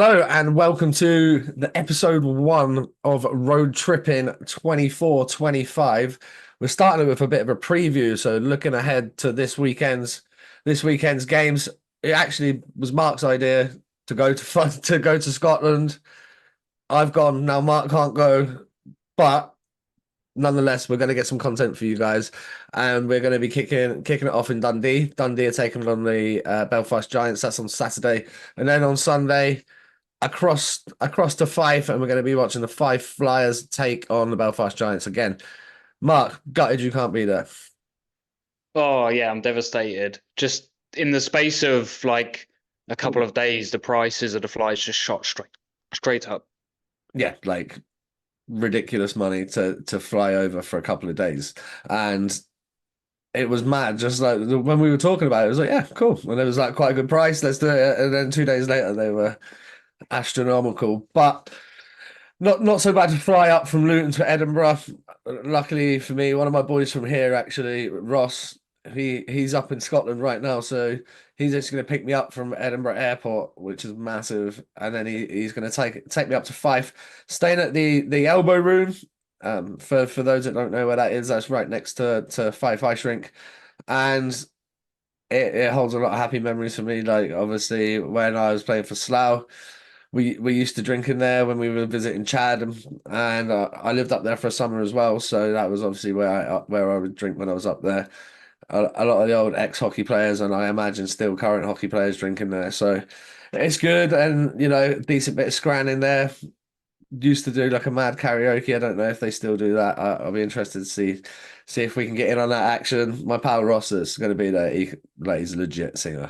Hello and welcome to the episode one of Road Trippin 24-25. We're starting with a bit of a preview, so looking ahead to this weekend's games. It actually was Mark's idea to go to Scotland. I've gone now. Mark can't go, but nonetheless, we're going to get some content for you guys, and we're going to be kicking it off in Dundee. Dundee are taking on the Belfast Giants. That's on Saturday, and then on Sunday across to Fife, and we're going to be watching the Fife Flyers take on the Belfast Giants again. Mark, gutted you can't be there. Oh yeah, I'm devastated. Just in the space of like a couple of days, the prices of the flights just shot straight up. Yeah, like ridiculous money to fly over for a couple of days, and it was mad. Just like when we were talking about it, it was like, yeah, cool, and it was like quite a good price. Let's do it. And then 2 days later, they were astronomical, but not so bad to fly up from Luton to Edinburgh. Luckily for me, one of my boys from here, actually, Ross, he's up in Scotland right now, so he's just going to pick me up from Edinburgh Airport, which is massive, and then he's going to take me up to Fife, staying at the Elbow Room. For those that don't know where that is, that's right next to Fife Ice Rink, and it holds a lot of happy memories for me. Like obviously when I was playing for Slough. We used to drink in there when we were visiting Chad, and I lived up there for a summer as well. So that was obviously where I would drink when I was up there. A lot of the old ex-hockey players, and I imagine still current hockey players, drinking there. So it's good, and decent bit of scran in there. Used to do like a mad karaoke. I don't know if they still do that. I'll be interested to see if we can get in on that action. My pal Ross is going to be there. He's a legit singer.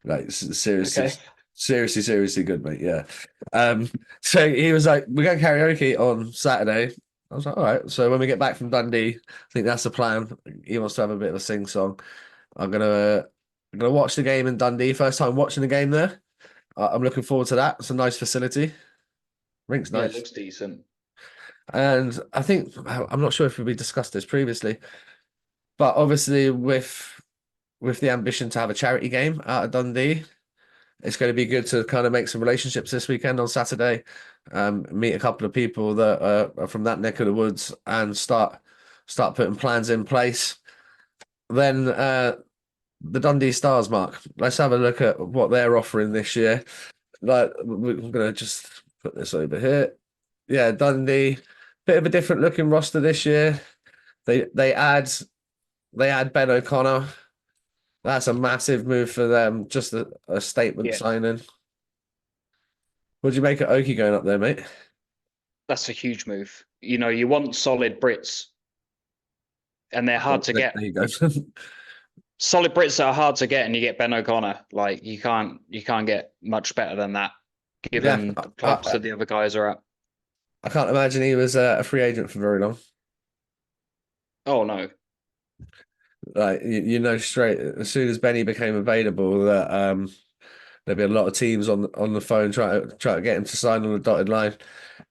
Like seriously, Okay. seriously good, mate. Yeah. So he was like, "We're going karaoke on Saturday." I was like, "All right." So when we get back from Dundee, I think that's the plan. He wants to have a bit of a sing song. I'm gonna I'm gonna watch the game in Dundee. First time watching the game there. I'm looking forward to that. It's a nice facility. Rink's Yeah, it nice, looks decent. and I think I'm not sure if we discussed this previously, but obviously with the ambition to have a charity game out of Dundee. It's going to be good to kind of make some relationships this weekend on Saturday, meet a couple of people that are from that neck of the woods, and start putting plans in place. Then the Dundee Stars, Mark. Let's have a look at what they're offering this year. Like we're going to just put this over here. Yeah, Dundee, bit of a different looking roster this year. They add Ben O'Connor. That's a massive move for them. Just a statement Yeah, signing. What do you make of Oki going up there, mate? that's a huge move. You want solid Brits, and they're hard to There get. you go. Solid Brits that are hard to get, and you get Ben O'Connor. Like you can't get much better than that, Yeah, given the I, clubs I, that the other guys are at. I can't imagine he was a free agent for very long. Oh no. Like straight as soon as Benny became available, that there'd be a lot of teams on the phone trying to get him to sign on the dotted line.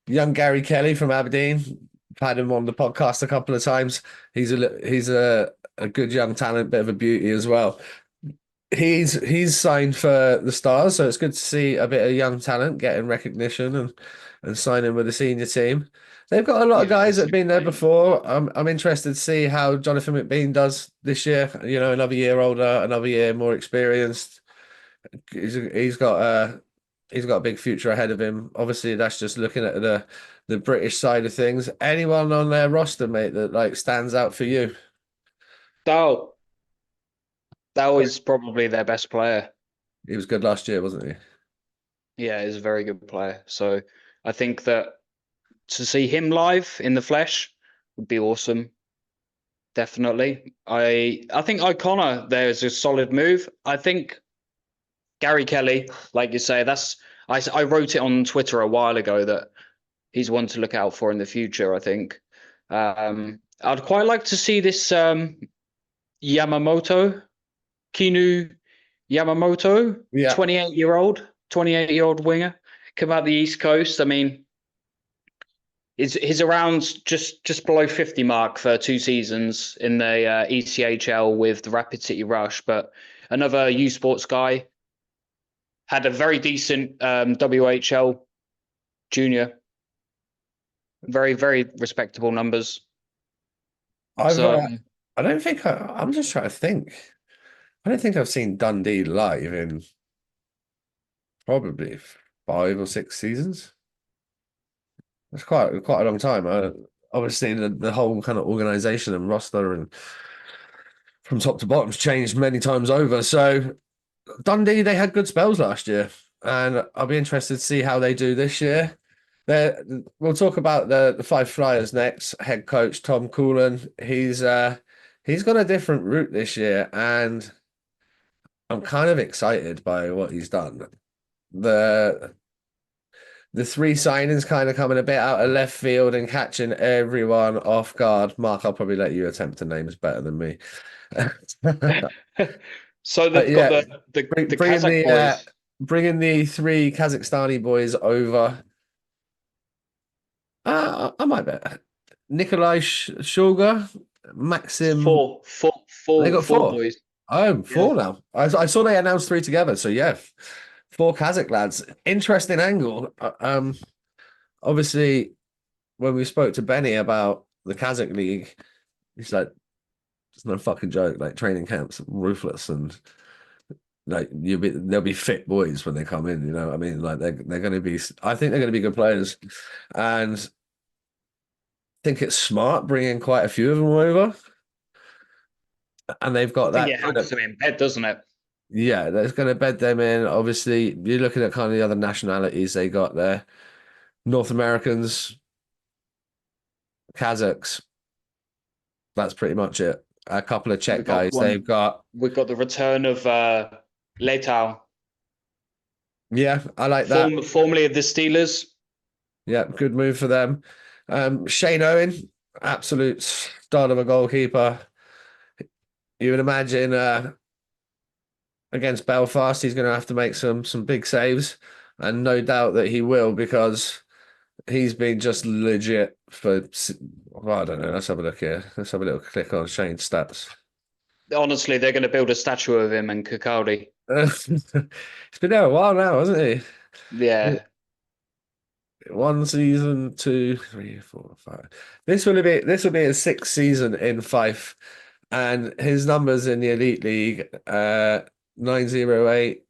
Young Gary Kelly from Aberdeen, had him on the podcast a couple of times. He's a good young talent, bit of a beauty as well. He's signed for the Stars, so it's good to see a bit of young talent getting recognition and signing with the senior team. They've got a lot of Yeah, guys that have massive been there signing. before. I'm interested to see how Jonathan McBean does this year. Another year older, another year more experienced. He's got a big future ahead of him. Obviously, that's just looking at the British side of things. Anyone on their roster, mate, that like stands out for you? Dow, Dow is probably their best player. He was good last year, wasn't he? Yeah, he's a very good player. So I think that to see him live in the flesh would be awesome. Definitely. I think O'Connor there is a solid move. I think Gary Kelly, like you say, I wrote it on Twitter a while ago that he's one to look out for in the future, I think. I'd quite like to see this Yamamoto, Kinu Yamamoto, Yeah. 28-year-old winger, come out the East Coast. I mean, he's around just below 50 mark for 2 seasons in the ECHL with the Rapid City Rush, but another U Sports guy had a very decent WHL junior. Very, very respectable numbers. I've So I don't think I'm just trying to think. I don't think I've seen Dundee live in probably 5 or 6 seasons. It's quite a long time. Obviously, the whole kind of organization and roster and from top to bottom's changed many times over. So Dundee, they had good spells last year, and I'll be interested to see how they do this year. We'll talk about the Fife Flyers next. Head coach Tom Coolan, he's got a different route this year, and I'm kind of excited by what he's done. The the three signings kind of coming a bit out of left field and catching everyone off guard. Mark, I'll probably let you attempt to names better than me. so But they've got yeah, the bringing Kazakh the boys. bringing the three Kazakhstani boys over. I might bet Nikolai Shulga, Maxim. Four, four, They four, got four four. boys. Oh, Yeah. four now. I saw they announced three together. So yeah, four Kazakh lads. Interesting angle. Obviously, when we spoke to Benny about the Kazakh league, he's like, "It's no fucking joke. Like training camps, ruthless, and like they'll be fit boys when they come in. You know what I mean? Like they're going to be. I think they're going to be good players, and think it's smart bringing quite a few of them over, and they've I got think that it kind helps of them in bed, doesn't it? yeah, that's going to bed them in. Obviously, you're looking at kind of the other nationalities they got there: North Americans, Kazakhs. That's pretty much it. A couple of Czech We've got guys. They've one. got We've got the return of Letao, yeah, I like that. formerly of the Steelers. Yeah, good move for them. Shane Owen, absolute stud of a goalkeeper. You would imagine against Belfast, he's going to have to make some big saves, and no doubt that he will because he's been just legit for. Well, I don't know. Let's have a look here. Let's have a little click on Shane's stats. Honestly, they're going to build a statue of him and Kakaldi. He's been there a while now, hasn't he? Yeah, One season, two, three, four, five. This will be his sixth season in Fife, and his numbers in the Elite League 908,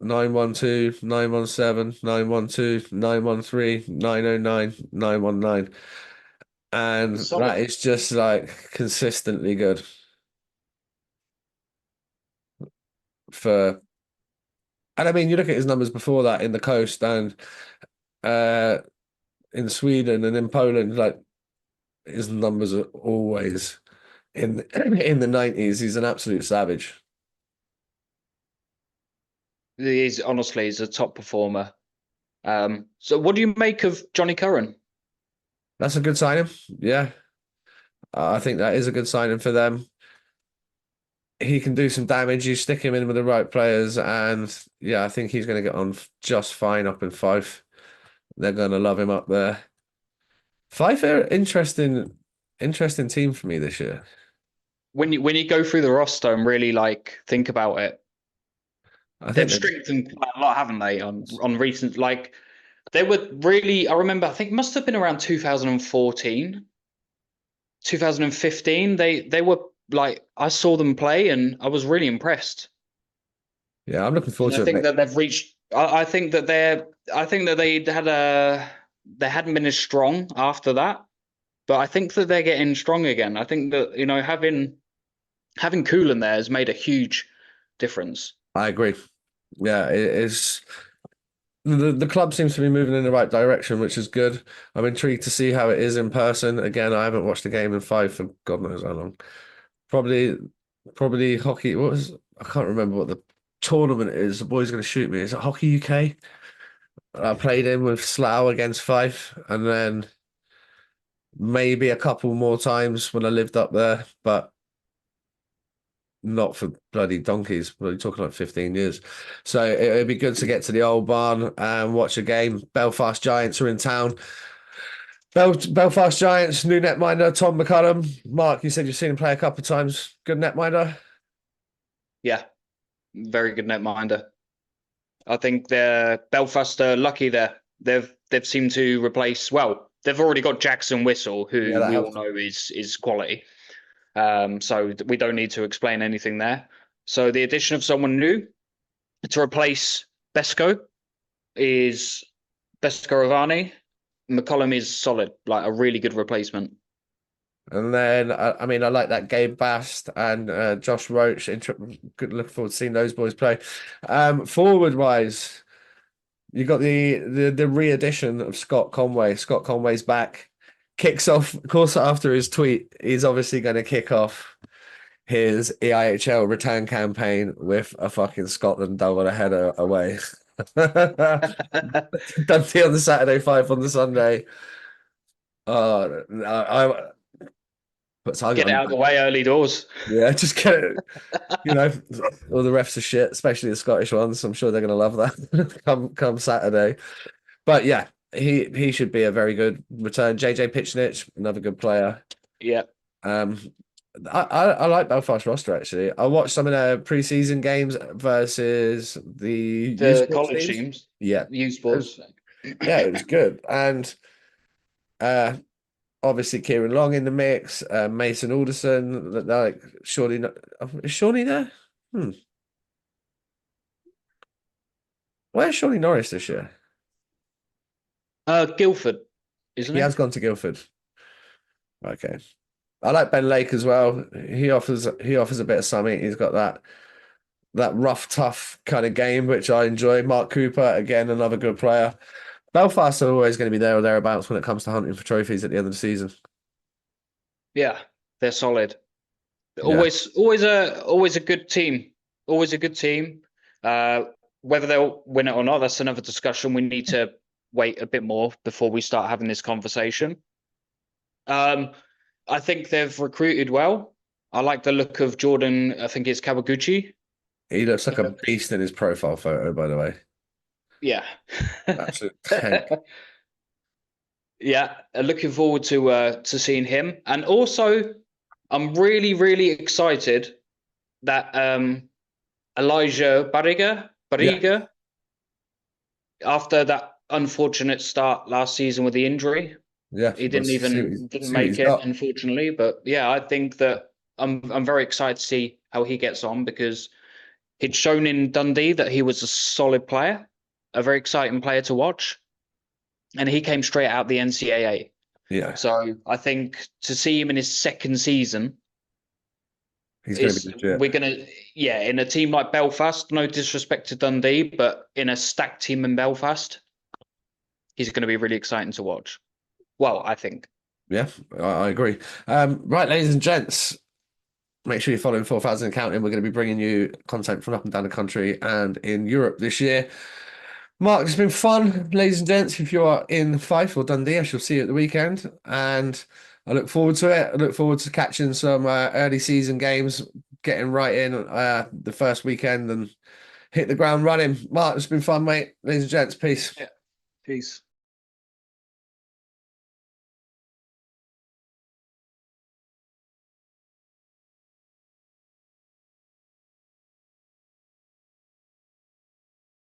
912, 917, 912, 913, 909, 919, and that solid. is just like consistently good for. And I mean, you look at his numbers before that in the coast and uh, in Sweden and in Poland, like his numbers are always in in the 90s. He's an absolute savage. He's a top performer. So what do you make of Johnny Curran? That's a good signing. Yeah, I think that is a good signing for them. He can do some damage. You stick him in with the right players, and yeah, I think he's going to get on just fine up in Fife. They're going to love him up there. Fife are interesting team for me this year. When you go through the roster and really like think about it, I they've think that strengthened quite a lot, haven't they? On recent like they were really. I remember. I think it must have been around 2014, 2015. They were like I saw them play and I was really impressed. yeah, I'm looking forward And I to it, think mate. that they've reached. I think that they're. I think that they hadn't been as strong after that, but I think that they're getting strong again. I think that having Coolan there has made a huge difference. I agree. Yeah, it is. The club seems to be moving in the right direction, which is good. I'm intrigued to see how it is in person. Again, I haven't watched a game in Fife for God knows how long. Probably, probably hockey. I can't remember what the tournament is. The boy's going to shoot me. Is it Hockey UK? I played in with Slough against Fife, and then maybe a couple more times when I lived up there, but not for bloody donkeys. We're talking like 15 years. So it'd be good to get to the old barn and watch a game. Belfast Giants are in town. Belfast Giants, new netminder, Tom McCullum. Mark, you said you've seen him play a couple of times. Good netminder. Yeah, very good netminder. I think they're Belfast are lucky there. They've seemed to replace well. They've already got Jackson Whistle, Yeah, who that we all helps. know is quality. So we don't need to explain anything there. So the addition of someone new to replace Besco is Besco Ravani. McCollum is solid, like a really good replacement. And then, I mean, I like that Gabe Bast and Josh Roach. Good, looking forward to seeing those boys play. Forward wise, you got the re-edition of Scott Conway. Scott Conway's back. Kicks off, of course, after his tweet, he's obviously going to kick off his EIHL return campaign with a fucking Scotland double header away. Dundee on the Saturday, Fife on the Sunday. I put target Get it on. out of the way early doors. Yeah, just get it. You know, all the refs are shit, especially the Scottish ones. I'm sure they're going to love that come Saturday. But yeah, he should be a very good return. JJ Pitchnich, another good player. Yeah. Um, I like Belfast roster actually. I watched some of their preseason games versus the youth The sports college teams. teams, Yeah, U it was, Sports. yeah, it was good. And uh, obviously Kieran Long in the mix, Mason Alderson. Like surely not, is Shawnee there? Hmm. Where's Shawnee Norris this year? Guildford, isn't He he? has gone to Guildford. Okay. I like Ben Lake as well. He offers a bit of something. He's got that rough, tough kind of game, which I enjoy. Mark Cooper, again, another good player. Belfast are always going to be there or thereabouts when it comes to hunting for trophies at the end of the season. Yeah, they're solid. Yeah. Always a good team. Always a good team. Uh, whether they'll win it or not, that's another discussion. We need to wait a bit more before we start having this conversation. Um, I think they've recruited well. I like the look of Jordan. I think it's Kawaguchi. He looks He like a looks, beast in his profile photo, by the way. yeah, Absolute tank. yeah. Looking forward to seeing him, and also I'm really excited that Elijah Yeah. Barriga, after that unfortunate start last season with the injury, Yeah. he Let's didn't see what he's make it, got. unfortunately. But yeah, I think that I'm very excited to see how he gets on because he'd shown in Dundee that he was a solid player, a very exciting player to watch, and he came straight out the NCAA. Yeah. So I think to see him in his second season He's going to be is legit. we're gonna yeah, in a team like Belfast, no disrespect to Dundee, but in a stacked team in Belfast, he's going to be really exciting to watch. Well, I think. Yeah, I agree. Right, ladies and gents, make sure you're following 4,000 Counting. We're going to be bringing you content from up and down the country and in Europe this year. Mark, it's been fun, ladies and gents. If you are in Fife or Dundee, I shall see you at the weekend. And I look forward to it. I look forward to catching some early season games, getting right in the first weekend and hit the ground running. Mark, it's been fun, mate. Ladies and gents, peace. Yeah. Peace.